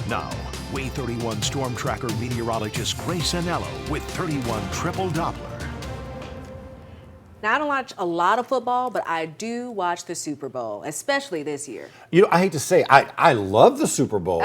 Now, Way 31 Storm Tracker meteorologist Grace Anello with 31 Triple Doppler. Now, I don't watch a lot of football, but I do watch the Super Bowl, especially this year. You know, I hate to say, I love the Super Bowl.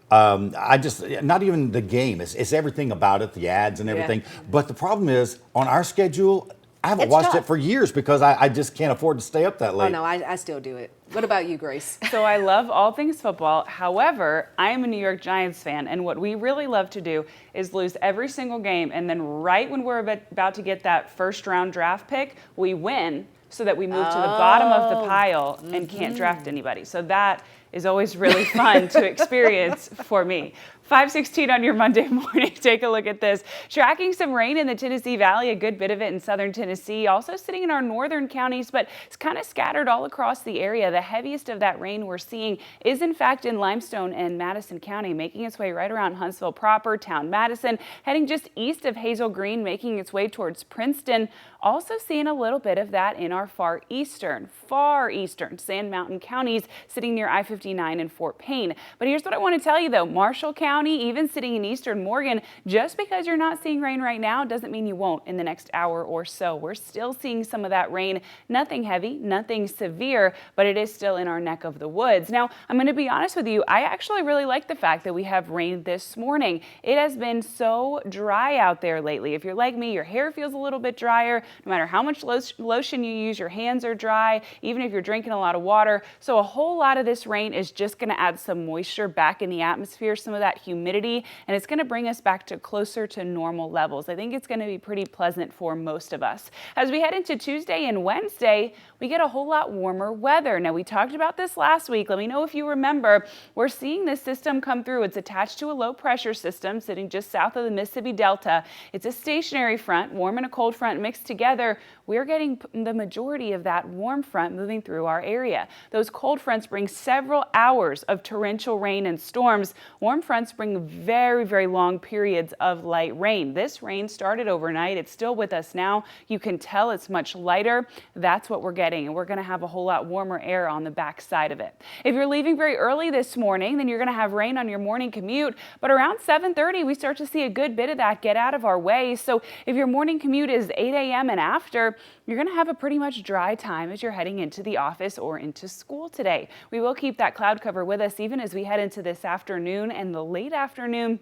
I just, not even the game, it's everything about it, the ads and everything. Yeah. But the problem is, on our schedule, I haven't watched it for years because I just can't afford to stay up that late. Oh, no, I still do it. What about you, Grace? So I love all things football. However, I am a New York Giants fan, and what we really love to do is lose every single game, and then right when we're about to get that first round draft pick, we win so that we move to the bottom of the pile and can't draft anybody. So that is always really fun to experience for me. 5:16 on your Monday morning. Take a look at this. Tracking some rain in the Tennessee Valley, a good bit of it in southern Tennessee, also sitting in our northern counties, but it's kind of scattered all across the area. The heaviest of that rain we're seeing is in fact in Limestone and Madison County, making its way right around Huntsville proper, town Madison, heading just east of Hazel Green, making its way towards Princeton. Also seeing a little bit of that in our far eastern Sand Mountain counties, sitting near I-59 and Fort Payne. But here's what I want to tell you though, Marshall County, even sitting in eastern Morgan, just because you're not seeing rain right now doesn't mean you won't in the next hour or so. We're still seeing some of that rain, nothing heavy, nothing severe, but it is still in our neck of the woods. Now, I'm going to be honest with you, I actually really like the fact that we have rain this morning. It has been so dry out there lately. If you're like me, your hair feels a little bit drier. No matter how much lotion you use, your hands are dry, even if you're drinking a lot of water. So a whole lot of this rain is just going to add some moisture back in the atmosphere, some of that humidity, and it's going to bring us back to closer to normal levels. I think it's going to be pretty pleasant for most of us. As we head into Tuesday and Wednesday, we get a whole lot warmer weather. Now, we talked about this last week. Let me know if you remember. We're seeing this system come through. It's attached to a low pressure system sitting just south of the Mississippi Delta. It's a stationary front, warm and a cold front mixed together. We're getting the majority of that warm front moving through our area. Those cold fronts bring several hours of torrential rain and storms. Warm fronts bring very, very long periods of light rain. This rain started overnight. It's still with us now. You can tell it's much lighter. That's what we're getting, and we're going to have a whole lot warmer air on the back side of it. If you're leaving very early this morning, then you're going to have rain on your morning commute, but around 7:30, we start to see a good bit of that get out of our way. So if your morning commute is 8 a.m. and after, you're going to have a pretty much dry time as you're heading into the office or into school today. We will keep that cloud cover with us even as we head into this afternoon and the late afternoon.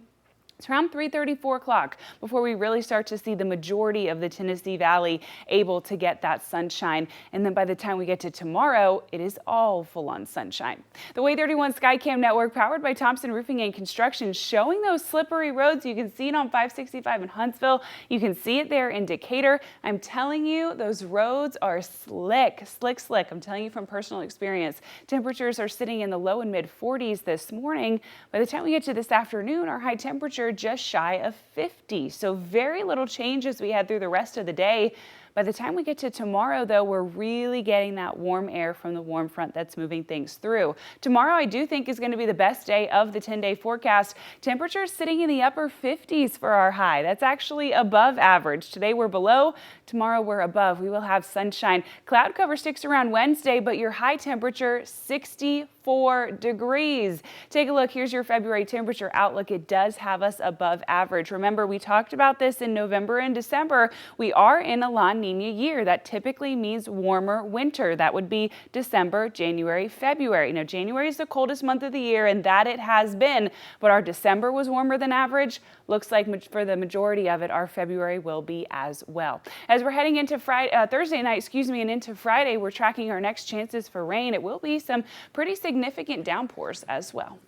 It's around 3:30, 4 o'clock before we really start to see the majority of the Tennessee Valley able to get that sunshine. And then by the time we get to tomorrow, it is all full on sunshine. The Way 31 Skycam network powered by Thompson Roofing and Construction showing those slippery roads. You can see it on 565 in Huntsville. You can see it there in Decatur. I'm telling you, those roads are slick, slick, slick. I'm telling you from personal experience. Temperatures are sitting in the low and mid 40s this morning. By the time we get to this afternoon, our high temperature just shy of 50. So very little change as we head through the rest of the day. By the time we get to tomorrow, though, we're really getting that warm air from the warm front that's moving things through. Tomorrow, I do think, is going to be the best day of the 10-day forecast. Temperatures sitting in the upper 50s for our high. That's actually above average. Today, we're below. Tomorrow, we're above. We will have sunshine. Cloud cover sticks around Wednesday, but your high temperature, 64 degrees. Take a look. Here's your February temperature outlook. It does have us above average. Remember, we talked about this in November and December. We are in a La Nina year. That typically means warmer winter. That would be December, January, February. Now, January is the coldest month of the year, and that it has been, but our December was warmer than average. Looks like for the majority of it, our February will be as well. As we're heading into Thursday night, and into Friday, we're tracking our next chances for rain. It will be some pretty significant downpours as well.